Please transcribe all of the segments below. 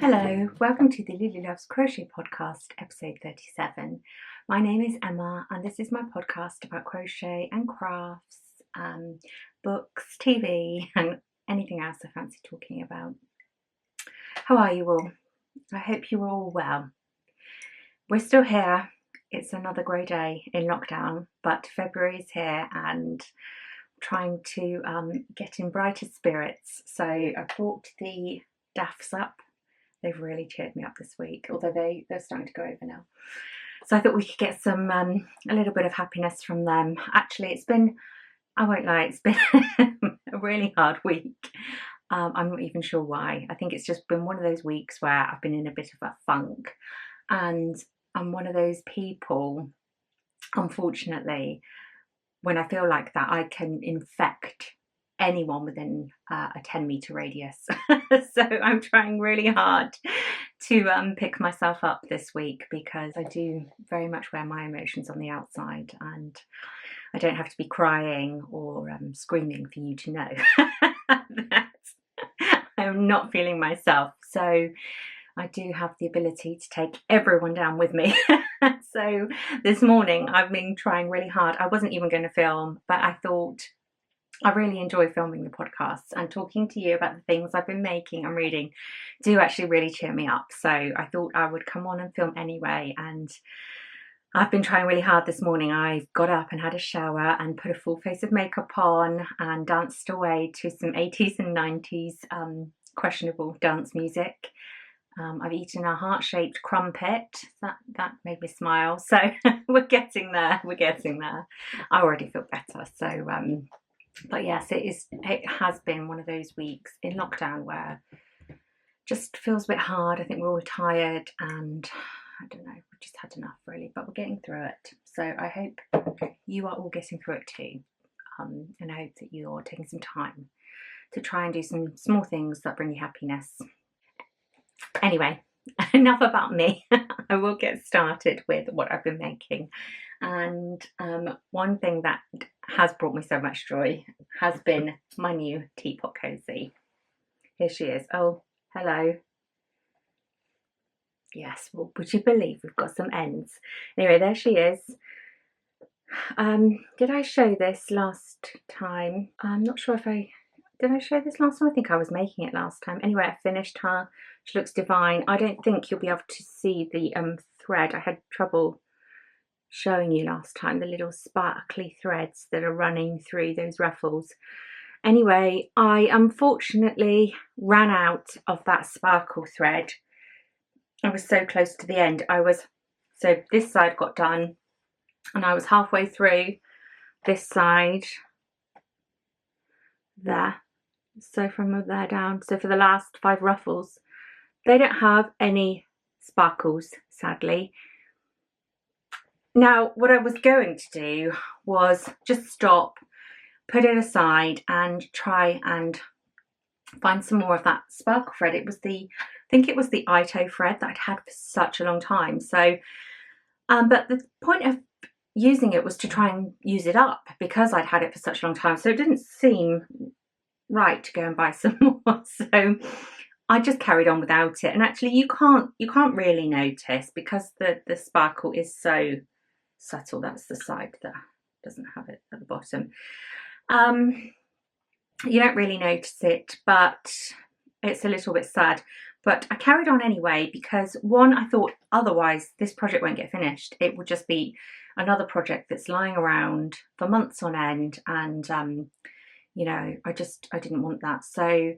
Hello, welcome to the Lulu Loves Crochet podcast, episode 37. My name is Emma and this is my podcast about crochet and crafts, books, TV and anything else I fancy talking about. How are you all? I hope you're all well. We're still here. It's another grey day in lockdown, but February is here and trying to get in brighter spirits. So I brought the daffs up. They've really cheered me up this week, although they're starting to go over now. So I thought we could get some a little bit of happiness from them. Actually, it's been, I won't lie, it's been a really hard week. I'm not even sure why. I think it's just been one of those weeks where I've been in a bit of a funk. And I'm one of those people, unfortunately, when I feel like that, I can infect anyone within a 10-meter radius. So I'm trying really hard to pick myself up this week, because I do very much wear my emotions on the outside, and I don't have to be crying or screaming for you to know that I'm not feeling myself. So I do have the ability to take everyone down with me. So this morning I've been trying really hard. I wasn't even going to film, but I thought I really enjoy filming the podcasts, and talking to you about the things I've been making and reading do actually really cheer me up. So I thought I would come on and film anyway, and I've been trying really hard this morning. I got up and had a shower and put a full face of makeup on and danced away to some 80s and 90s questionable dance music. I've eaten a heart-shaped crumpet. That made me smile. So we're getting there. I already feel better. So but yes, it has been one of those weeks in lockdown where just feels a bit hard. I think we're all tired and I don't know, we've just had enough really, but we're getting through it. So I hope you are all getting through it too. And I hope that you're taking some time to try and do some small things that bring you happiness. Anyway, enough about me. I will get started with what I've been making. And one thing that has brought me so much joy has been my new Teapot Cozy. Here she is. Oh, hello. Yes, well, would you believe we've got some ends? Anyway, there she is. Did I show this last time? I'm not sure if did I show this last time? I think I was making it last time. Anyway, I finished her. She looks divine. I don't think you'll be able to see the thread. I had trouble showing you last time, the little sparkly threads that are running through those ruffles. Anyway, I unfortunately ran out of that sparkle thread. I was so close to the end. So this side got done and I was halfway through this side there. So from there down, so for the last 5 ruffles, they don't have any sparkles, sadly. Now, what I was going to do was just stop, put it aside and try and find some more of that sparkle thread. I think it was the Ito thread that I'd had for such a long time. So, but the point of using it was to try and use it up, because I'd had it for such a long time. So it didn't seem right to go and buy some more. So I just carried on without it. And actually you can't really notice, because the sparkle is so subtle. That's the side that doesn't have it at the bottom. You don't really notice it, but it's a little bit sad. But I carried on anyway, because one, I thought otherwise this project won't get finished. It would just be another project that's lying around for months on end, and you know, I didn't want that. So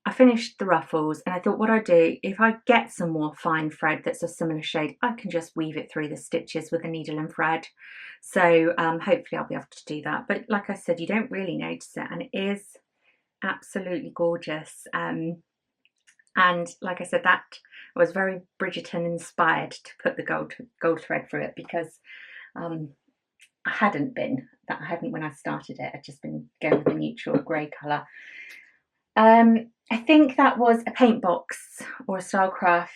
I finished the ruffles, and I thought what I'd do, if I get some more fine thread that's a similar shade, I can just weave it through the stitches with a needle and thread. So hopefully I'll be able to do that. But like I said, you don't really notice it, and it is absolutely gorgeous. And like I said, that was very Bridgerton inspired to put the gold thread through it, because I hadn't when I started it. I'd just been going with a neutral grey colour. I think that was a paint box or a Stylecraft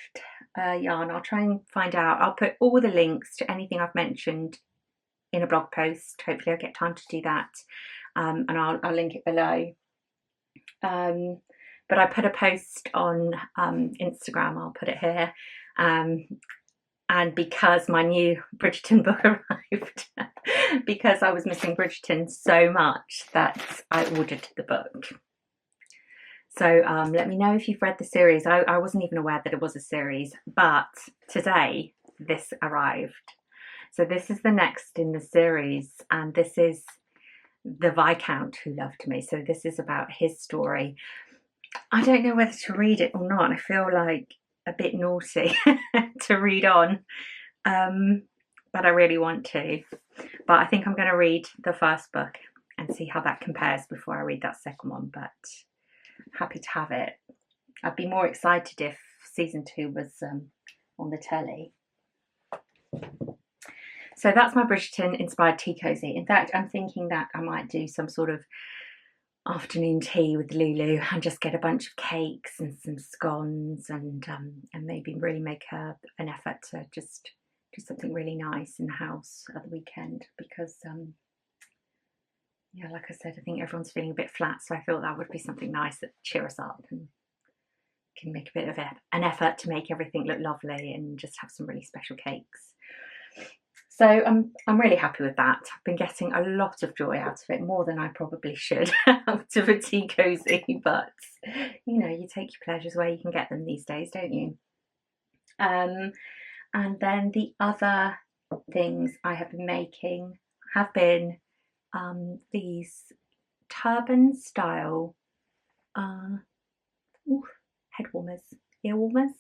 yarn. I'll try and find out. I'll put all the links to anything I've mentioned in a blog post. Hopefully I'll get time to do that, and I'll link it below. but I put a post on Instagram, I'll put it here, and because my new Bridgerton book arrived, because I was missing Bridgerton so much that I ordered the book. So let me know if you've read the series. I wasn't even aware that it was a series, but today this arrived. So this is the next in the series, and this is the Viscount Who Loved Me. So this is about his story. I don't know whether to read it or not. I feel like a bit naughty to read on, but I really want to. But I think I'm going to read the first book and see how that compares before I read that second one. But happy to have it. I'd be more excited if season 2 was on the telly. So that's my Bridgerton inspired tea cozy. In fact, I'm thinking that I might do some sort of afternoon tea with Lulu and just get a bunch of cakes and some scones and maybe really make an effort to just do something really nice in the house at the weekend, because yeah, like I said, I think everyone's feeling a bit flat, so I thought that would be something nice that cheer us up and can make a bit of an effort to make everything look lovely and just have some really special cakes. So I'm really happy with that. I've been getting a lot of joy out of it, more than I probably should out of a tea cozy, but you know, you take your pleasures where you can get them these days, don't you? And then the other things I have been making have been these turban style head warmers, ear warmers.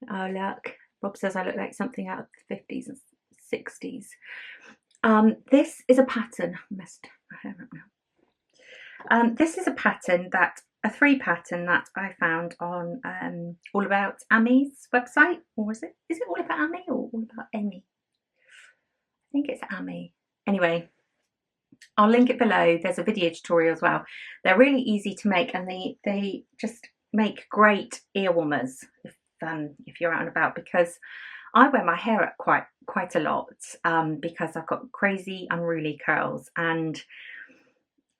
Oh look, Rob says I look like something out of the 50s and 60s. This is a pattern. This is a pattern a 3 pattern that I found on All About Amy's website, or is it All About Amy or All About Amy? I think it's Amy. Anyway, I'll link it below. There's a video tutorial as well. They're really easy to make, and they just make great ear warmers if you're out and about, because I wear my hair up quite a lot because I've got crazy unruly curls and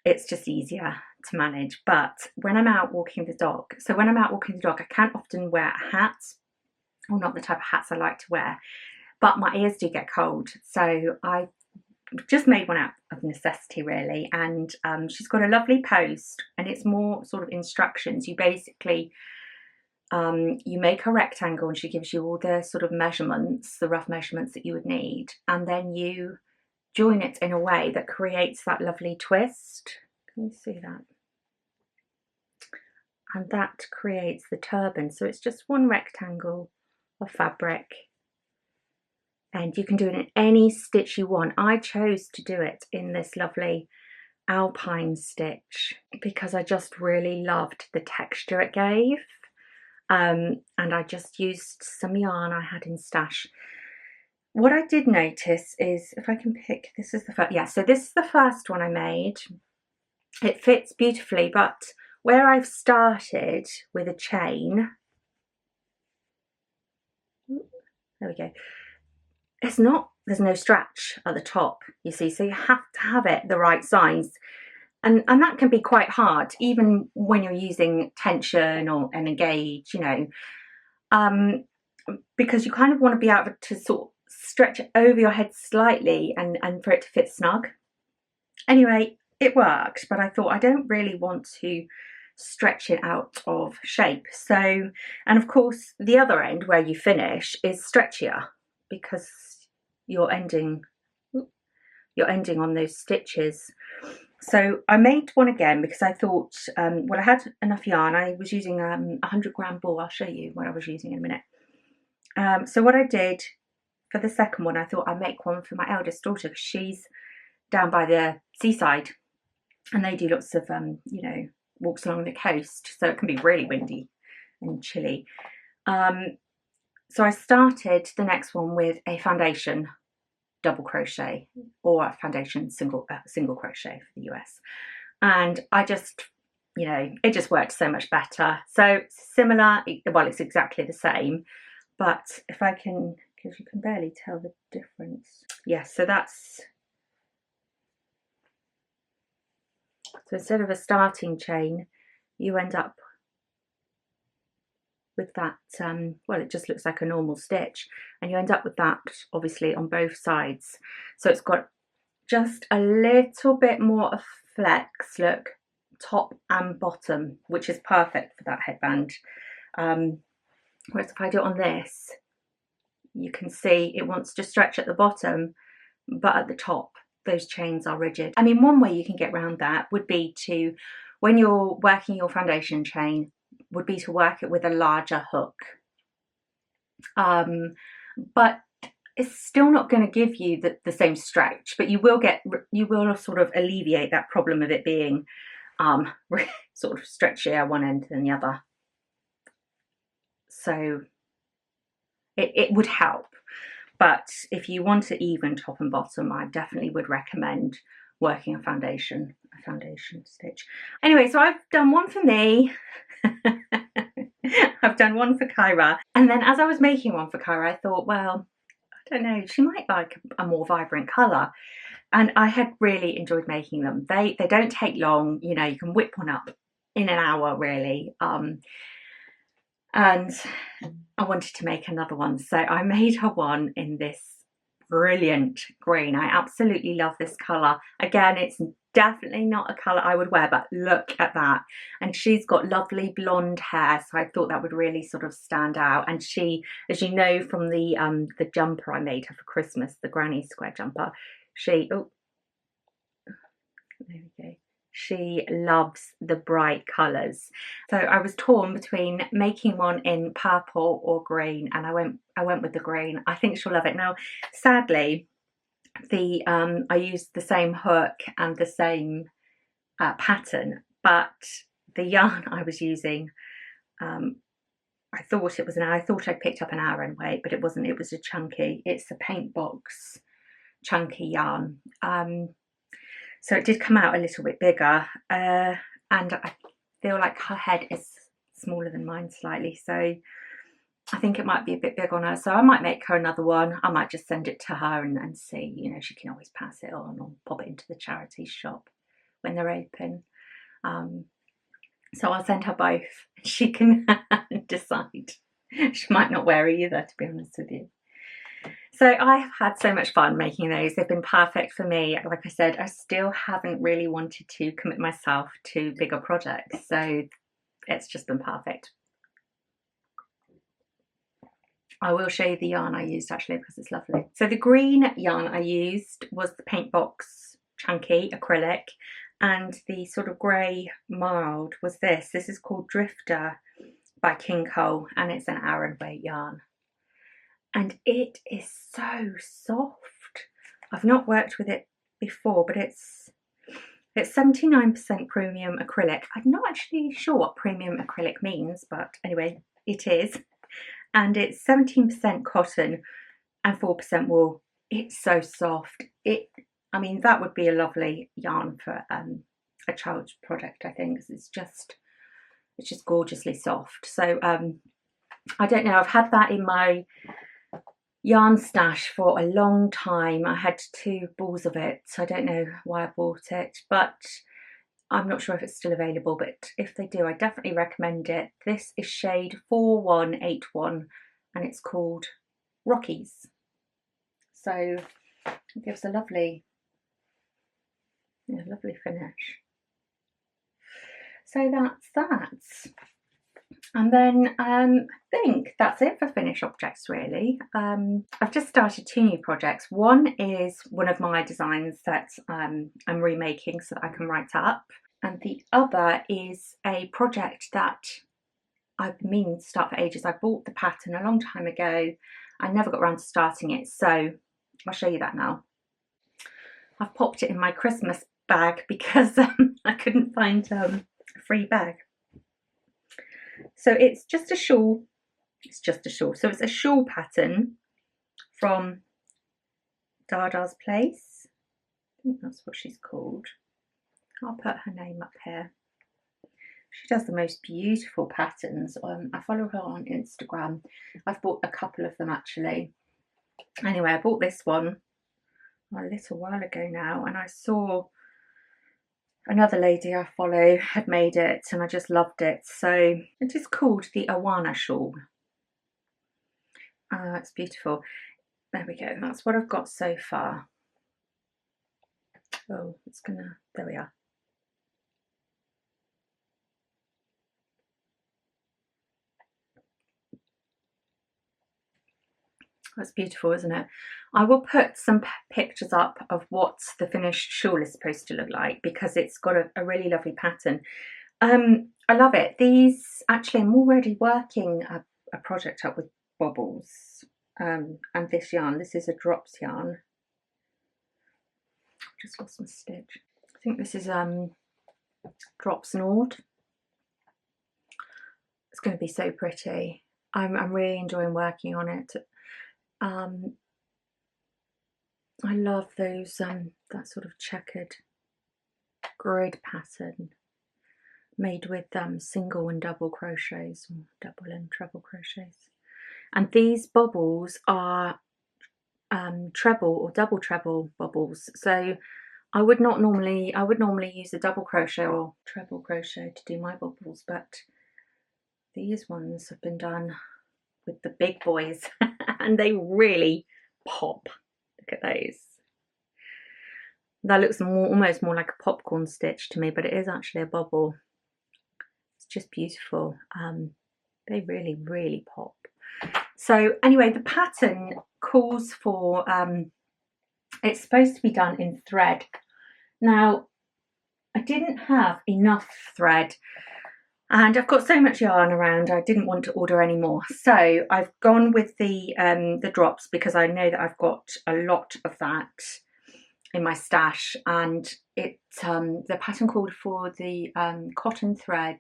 it's just easier to manage. But when I'm out walking the dog, I can't often wear a hat, or not the type of hats I like to wear, but my ears do get cold, so I just made one out of necessity really. And she's got a lovely post, and it's more sort of instructions. You basically you make a rectangle, and she gives you all the sort of measurements, the rough measurements that you would need, and then you join it in a way that creates that lovely twist. Can you see that? And that creates the turban. So it's just one rectangle of fabric, and you can do it in any stitch you want. I chose to do it in this lovely alpine stitch because I just really loved the texture it gave. And I just used some yarn I had in stash. What I did notice is, if I can pick, this is the first, yeah, so this is the first one I made. It fits beautifully, but where I've started with a chain, there we go, there's no stretch at the top, you see, so you have to have it the right size. And that can be quite hard, even when you're using tension and a gauge, you know, because you kind of want to be able to sort of stretch it over your head slightly and for it to fit snug. Anyway, it worked, but I thought I don't really want to stretch it out of shape. So, and of course, the other end where you finish is stretchier because you're ending on those stitches. So I made one again because I thought, well, I had enough yarn. I was using a 100-gram ball. I'll show you what I was using in a minute. So what I did for the second one, I thought I'd make one for my eldest daughter, because she's down by the seaside and they do lots of, you know, walks along the coast. So it can be really windy and chilly. So I started the next one with a foundation double crochet, or a foundation single crochet for the US, and I just, you know, it just worked so much better. So similar, well, it's exactly the same, but if I can, because you can barely tell the difference. Yes, so that's, so instead of a starting chain, you end up with that, well, it just looks like a normal stitch, and you end up with that obviously on both sides. So it's got just a little bit more of flex, look, top and bottom, which is perfect for that headband. Whereas if I do it on this, you can see it wants to stretch at the bottom, but at the top those chains are rigid. I mean, one way you can get around that would be to, when you're working your foundation chain, would be to work it with a larger hook. But it's still not going to give you the same stretch, but you will sort of alleviate that problem of it being sort of stretchier one end than the other. So it would help. But if you want to even top and bottom, I definitely would recommend working a foundation stitch. Anyway, so I've done one for me. I've done one for Kyra. And then as I was making one for Kyra, I thought, well, I don't know, she might like a more vibrant colour. And I had really enjoyed making them. They don't take long, you know, you can whip one up in an hour really. And I wanted to make another one, so I made her one in this brilliant green. I absolutely love this colour. Again, it's definitely not a colour I would wear, but look at that. And she's got lovely blonde hair, so I thought that would really sort of stand out. And she, as you know from the jumper I made her for Christmas, the granny square jumper, she, oh, there we go. She loves the bright colours. So I was torn between making one in purple or green, and I went with the green. I think she'll love it. Now, sadly, I used the same hook and the same pattern, but the yarn I was using, I thought I picked up an Aran weight, but it wasn't. It was it's a paint box chunky yarn. So it did come out a little bit bigger, and I feel like her head is smaller than mine slightly, so I think it might be a bit big on her. So I might make her another one. I might just send it to her and see, you know, she can always pass it on or pop it into the charity shop when they're open. So I'll send her both. She can decide. She might not wear either, to be honest with you. So I have had so much fun making those. They've been perfect for me. Like I said, I still haven't really wanted to commit myself to bigger projects, so it's just been perfect. I will show you the yarn I used actually, because it's lovely. So the green yarn I used was the paint box chunky acrylic, and the sort of grey mild was this. This is called Drifter by King Cole, and it's an Aran weight yarn. And it is so soft. I've not worked with it before, but it's 79% premium acrylic. I'm not actually sure what premium acrylic means, but anyway, it is. And it's 17% cotton and 4% wool. It's so soft. I mean, that would be a lovely yarn for a child's project, I think. It's just gorgeously soft. So I don't know, I've had that in my yarn stash for a long time. I had 2 balls of it, so I don't know why I bought it, but I'm not sure if it's still available, but if they do, I definitely recommend it. This is shade 4181 and it's called Rockies. So it gives a lovely finish. So that's that. And then I think that's it for finished objects really. I've just started 2 new projects. One is one of my designs that I'm remaking so that I can write up. And the other is a project that I've been meaning to start for ages. I bought the pattern a long time ago. I never got around to starting it, so I'll show you that now. I've popped it in my Christmas bag because I couldn't find a free bag. So it's just a shawl. So it's a shawl pattern from Dada's Place. I think that's what she's called. I'll put her name up here. She does the most beautiful patterns. I follow her on Instagram. I've bought a couple of them actually. Anyway, I bought this one a little while ago now, and I saw Another lady I follow had made it and I just loved it. So it is called the Awana shawl. It's beautiful. There we go. That's what I've got so far. Oh, it's gonna, there we are. That's beautiful, isn't it? I will put some pictures up of what the finished shawl is supposed to look like because it's got a really lovely pattern. I love it. These, actually, I'm already working a project up with bobbles and this yarn. This is a drops yarn. Just lost my stitch. I think this is drops and oud. It's going to be so pretty. I'm really enjoying working on it. I love those that sort of checkered grid pattern made with single and double crochets, or double and treble crochets. And these bobbles are treble or double treble bobbles. So I would normally use a double crochet or treble crochet to do my bobbles, but these ones have been done with the big boys and they really pop. Look at those. That looks almost more like a popcorn stitch to me, but it is actually a bobble. It's just beautiful. They really, really pop. So anyway, the pattern calls for, it's supposed to be done in thread. Now, I didn't have enough thread and I've got so much yarn around, I didn't want to order any more. So I've gone with the drops because I know that I've got a lot of that in my stash, and it the pattern called for the cotton thread,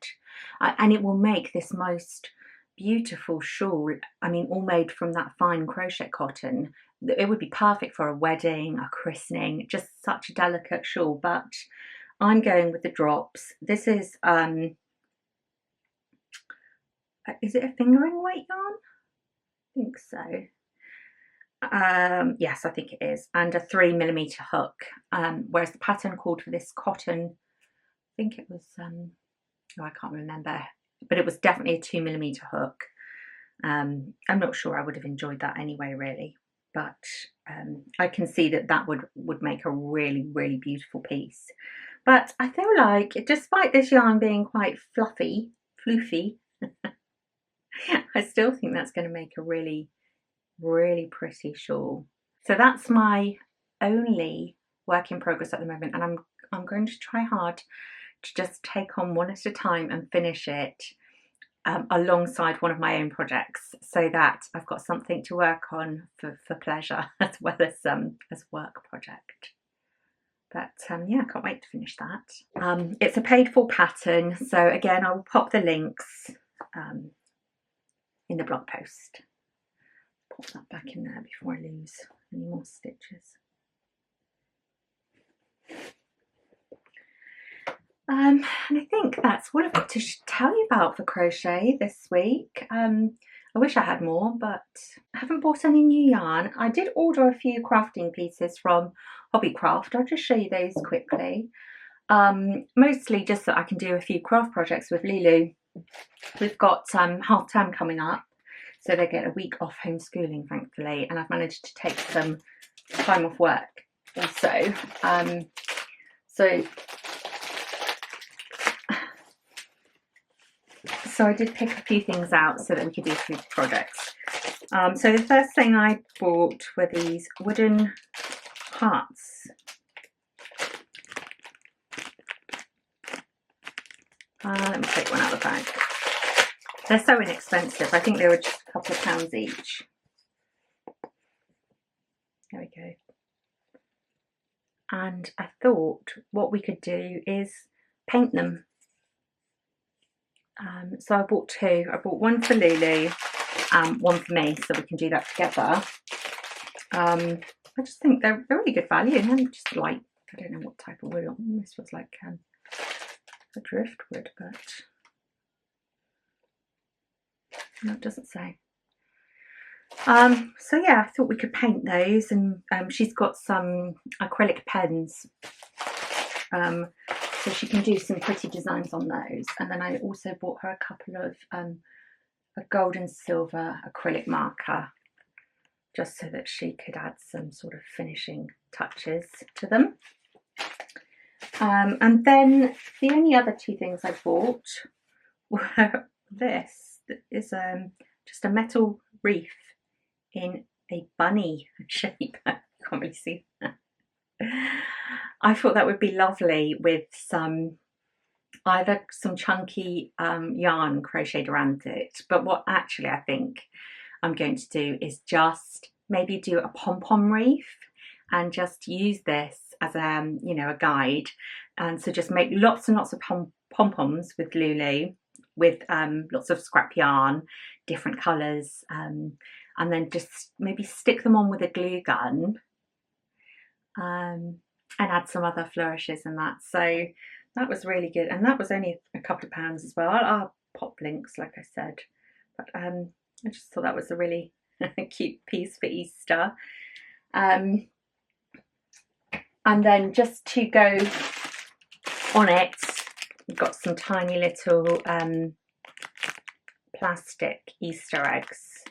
and it will make this most beautiful shawl. I mean, all made from that fine crochet cotton. It would be perfect for a wedding, a christening, just such a delicate shawl. But I'm going with the drops. This is it a fingering weight yarn? I think so. Yes, I think it is, and a 3mm hook, whereas the pattern called for this cotton, I think it was oh, I can't remember, but it was definitely a 2mm hook. I'm not sure I would have enjoyed that anyway, really, but I can see that that would make a really, really beautiful piece. But I feel like, despite this yarn being quite floofy, I still think that's going to make a really, really pretty shawl. So that's my only work in progress at the moment, and I'm going to try hard to just take on one at a time and finish it alongside one of my own projects, so that I've got something to work on for pleasure as well as work project. But yeah, I can't wait to finish that. It's a paid for pattern, so again I will pop the links in the blog post. Pop that back in there before I lose any more stitches. And I think that's all I've got to tell you about for crochet this week. I wish I had more, but I haven't bought any new yarn. I did order a few crafting pieces from Hobbycraft. I'll just show you those quickly. Mostly just so I can do a few craft projects with Lulu. We've got half term coming up, so they get a week off homeschooling, thankfully, and I've managed to take some time off work also. So I did pick a few things out so that we could do a few projects. So the first thing I bought were these wooden hearts. Let me take one out of the bag. They're so inexpensive. I think they were just a couple of pounds each. There we go. And I thought what we could do is paint them. So I bought two. I bought one for Lulu, one for me, so we can do that together. I just think they're really good value, and they're just light. I don't know what type of wood. This was like a driftwood, but no, it doesn't say. So yeah, I thought we could paint those, and she's got some acrylic pens. so she can do some pretty designs on those. And then I also bought her a couple of a gold and silver acrylic marker, just so that she could add some sort of finishing touches to them. And then the only other two things I bought were this. That is just a metal wreath in a bunny shape. You can't really see that. I thought that would be lovely with either some chunky yarn crocheted around it, but what actually I think I'm going to do is just maybe do a pom-pom wreath and just use this as a, you know, a guide. And so just make lots and lots of pom-poms with Lulu, with lots of scrap yarn, different colours, and then just maybe stick them on with a glue gun, and add some other flourishes and that. So that was really good, and that was only a couple of pounds as well. I'll pop links, like I said, but I just thought that was a really cute piece for Easter. And then just to go on it, we've got some tiny little plastic Easter eggs,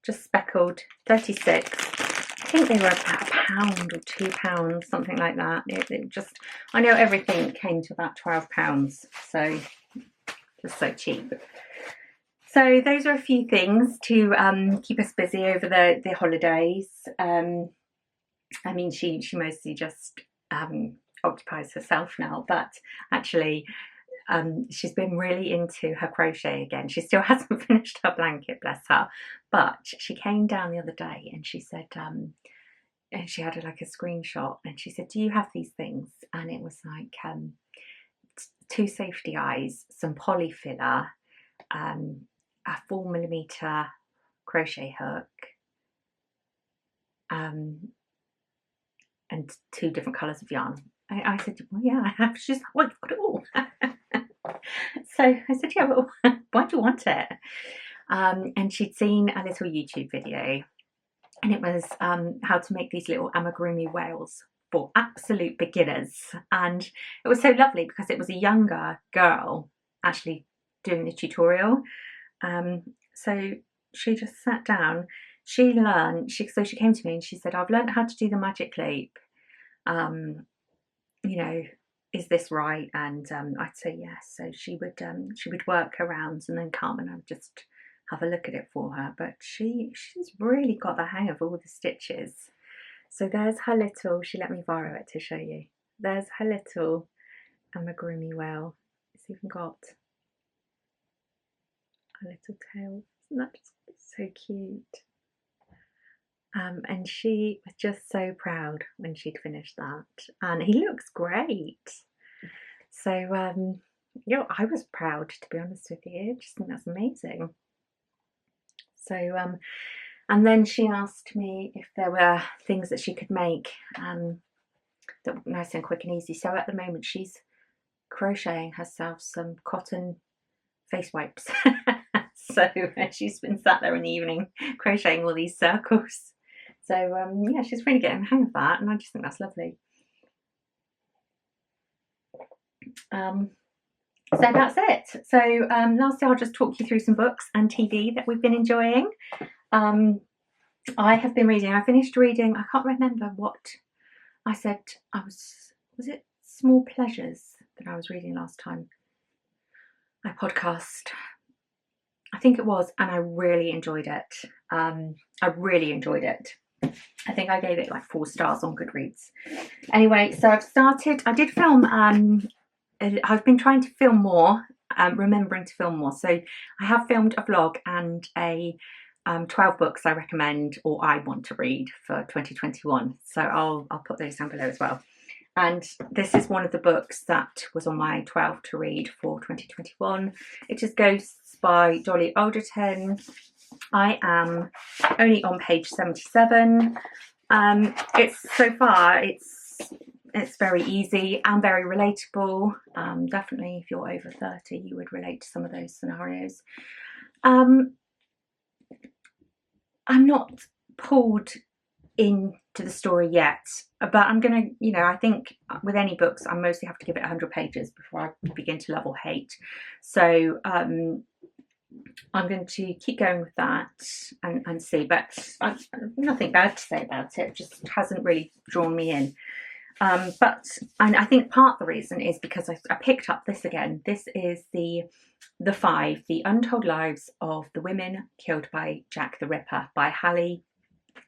just speckled, 36. I think they were about £1 or £2, something like that. It just, I know everything came to about £12, so just so cheap. So those are a few things to keep us busy over the holidays. I mean, she mostly just occupies herself now, but actually she's been really into her crochet again. She still hasn't finished her blanket, bless her, but she came down the other day and she said, and she had like a screenshot, and she said, do you have these things? And it was like 2 safety eyes, some poly filler, a 4mm crochet hook, and 2 different colours of yarn. I said, well, yeah, I have. She's like, well, you've got it all. So I said, yeah, well, why do you want it? And she'd seen a little YouTube video, and it was how to make these little amigurumi whales for absolute beginners. And it was so lovely because it was a younger girl actually doing the tutorial. So she just sat down, she learned, so she came to me and she said, I've learned how to do the magic loop. You know, is this right? And I'd say yes. So she would work her rounds and then come and I would just have a look at it for her. But she's really got the hang of all the stitches. So there's her little, she let me borrow it to show you. There's her little amigurumi whale. It's even got a little tail. Isn't that just so cute? And she was just so proud when she'd finished that, and he looks great. So yeah, I was proud, to be honest with you. I just think that's amazing. So and then she asked me if there were things that she could make that were nice and quick and easy. So at the moment she's crocheting herself some cotton face wipes. So she's been sat there in the evening crocheting all these circles. So yeah, she's really getting the hang of that, and I just think that's lovely. So that's it. So lastly, I'll just talk you through some books and TV that we've been enjoying. I have been reading, I finished reading, I can't remember what I said, was it Small Pleasures that I was reading last time I podcast? I think it was, and I really enjoyed it. I really enjoyed it. I think I gave it like 4 stars on Goodreads. Anyway, so I've started, I did film, I've been trying to film more, remembering to film more. So I have filmed a vlog and a 12 books I recommend or I want to read for 2021. So I'll put those down below as well. And this is one of the books that was on my 12 to read for 2021. It is Ghosts by Dolly Alderton. I am only on page 77. It's so far it's very easy and very relatable. Definitely if you're over 30 you would relate to some of those scenarios. I'm not pulled into the story yet, but I'm gonna, you know, I think with any books I mostly have to give it 100 pages before I begin to love or hate. So I'm going to keep going with that and see, but I've nothing bad to say about it. It just hasn't really drawn me in. And I think part of the reason is because I picked up this again. This is the Untold Lives of the Women Killed by Jack the Ripper by Hallie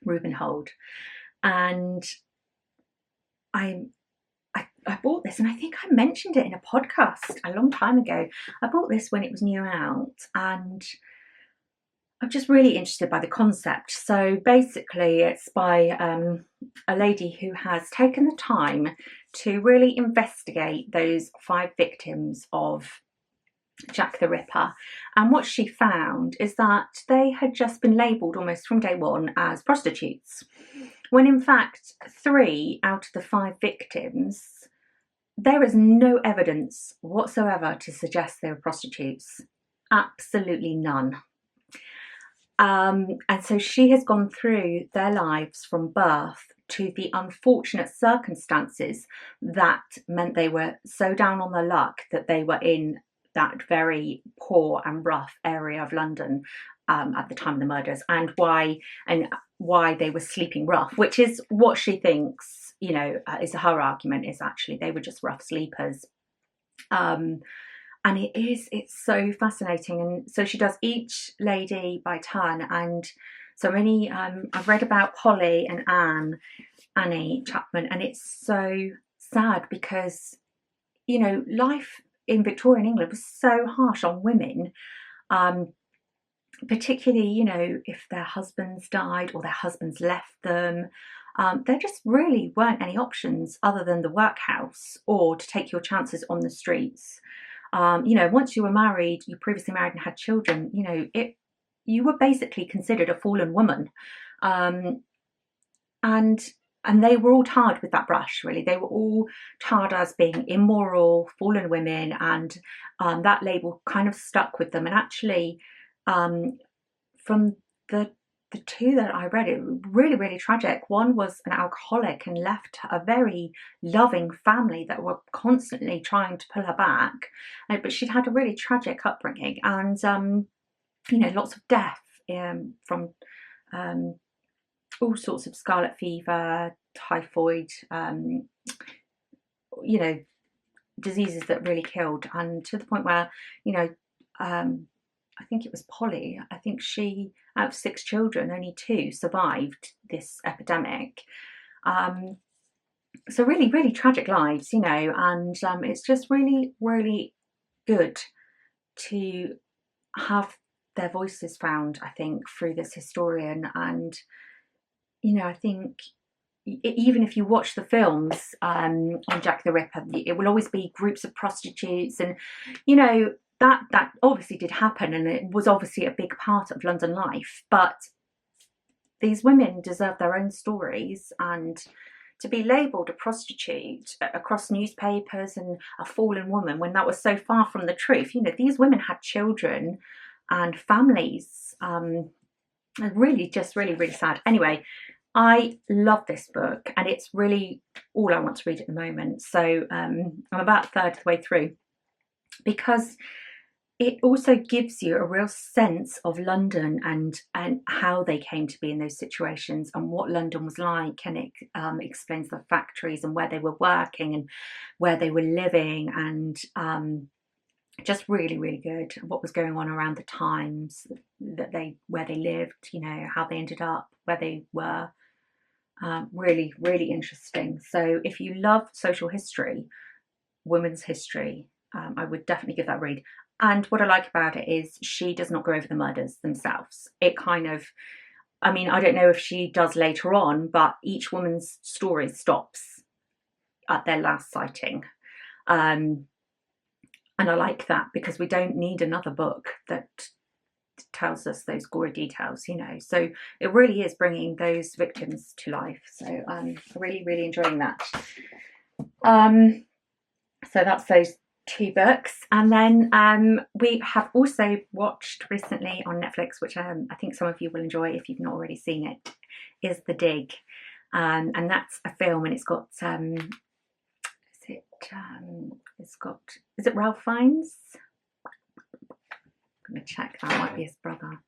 Rubenhold. And I bought this, and I think I mentioned it in a podcast a long time ago. I bought this when it was new out, and I'm just really interested by the concept. So basically it's by a lady who has taken the time to really investigate those 5 victims of Jack the Ripper, and what she found is that they had just been labelled almost from day one as prostitutes, when in fact 3 out of the 5 victims, there is no evidence whatsoever to suggest they were prostitutes. Absolutely none. And so she has gone through their lives from birth to the unfortunate circumstances that meant they were so down on their luck that they were in that very poor and rough area of London at the time of the murders, and why they were sleeping rough, which is what she thinks, you know, is her argument, is actually they were just rough sleepers. And it's so fascinating. And so she does each lady by turn. And so many, I've read about Polly and Annie Chapman, and it's so sad because, you know, life in Victorian England was so harsh on women, particularly, you know, if their husbands died or their husbands left them. There just really weren't any options other than the workhouse or to take your chances on the streets. You know, once you were married, you previously married and had children, you know, you were basically considered a fallen woman. And they were all tarred with that brush, really. They were all tarred as being immoral, fallen women, and that label kind of stuck with them. And actually, from the 2 that I read, it was really, really tragic. One was an alcoholic and left a very loving family that were constantly trying to pull her back, but she'd had a really tragic upbringing, and you know, lots of death from all sorts of scarlet fever, typhoid, you know, diseases that really killed, and to the point where, you know, I think it was Polly, I think she, out of 6 children, only 2 survived this epidemic. So really, really tragic lives, you know, and it's just really, really good to have their voices found, I think, through this historian. And, you know, I think even if you watch the films on Jack the Ripper, it will always be groups of prostitutes, and, you know, that obviously did happen, and it was obviously a big part of London life, but these women deserve their own stories, and to be labelled a prostitute across newspapers and a fallen woman when that was so far from the truth. You know, these women had children and families. Really, just really, really sad. Anyway, I love this book, and it's really all I want to read at the moment. So I'm about a third of the way through, because it also gives you a real sense of London and how they came to be in those situations and what London was like, and it explains the factories and where they were working and where they were living, and just really, really good. What was going on around the times where they lived, you know, how they ended up where they were. Really, really interesting. So if you love social history, women's history, I would definitely give that a read. And what I like about it is she does not go over the murders themselves. It kind of, I mean, I don't know if she does later on, but each woman's story stops at their last sighting. And I like that, because we don't need another book that tells us those gory details, you know. So it really is bringing those victims to life. So I'm really, really enjoying that. So that's those 2 books. And then we have also watched recently on Netflix, which I think some of you will enjoy if you've not already seen it, is The Dig. and that's a film, and it's got is it Ralph Fiennes? I'm going to check, that might be his brother.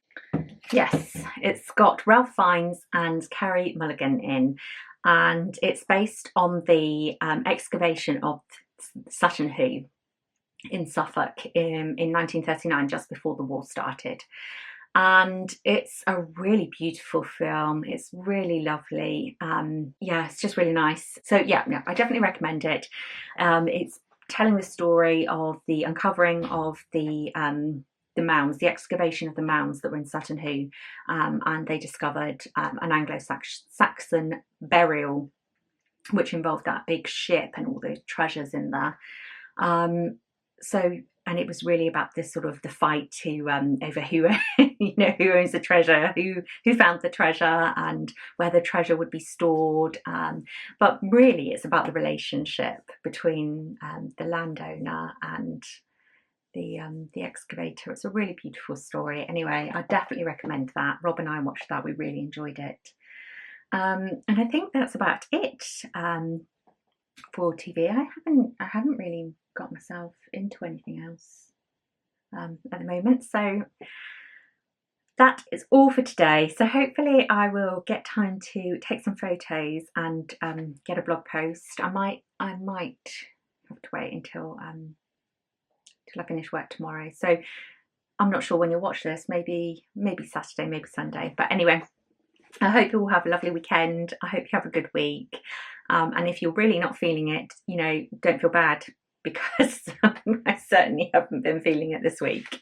Yes, it's got Ralph Fiennes and Carey Mulligan in, and it's based on the excavation of Sutton Hoo in Suffolk in 1939, just before the war started. And it's a really beautiful film. It's really lovely. Yeah, it's just really nice. So yeah, no, I definitely recommend it. It's telling the story of the uncovering of the mounds, the excavation of the mounds that were in Sutton Hoo, and they discovered an Anglo-Saxon burial, which involved that big ship and all the treasures in there. And it was really about this sort of the fight to over who who owns the treasure, who found the treasure, and where the treasure would be stored. But really, it's about the relationship between the landowner and the excavator. It's a really beautiful story. Anyway, I definitely recommend that. Rob and I watched that. We really enjoyed it. And I think that's about it for TV. I haven't really got myself into anything else at the moment. So that is all for today. So hopefully I will get time to take some photos and get a blog post. I might have to wait until I finish work tomorrow. So I'm not sure when you'll watch this. Maybe Saturday, maybe Sunday. But anyway, I hope you all have a lovely weekend. I hope you have a good week. And if you're really not feeling it, don't feel bad, because I certainly haven't been feeling it this week.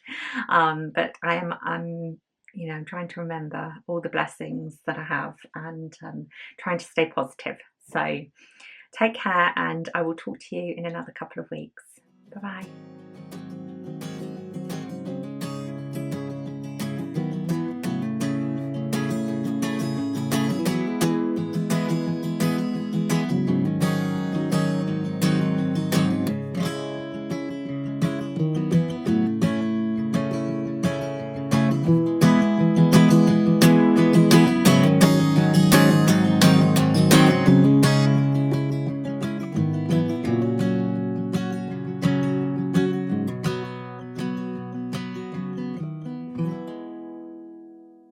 But I'm trying to remember all the blessings that I have, and trying to stay positive. So take care, and I will talk to you in another couple of weeks. Bye bye.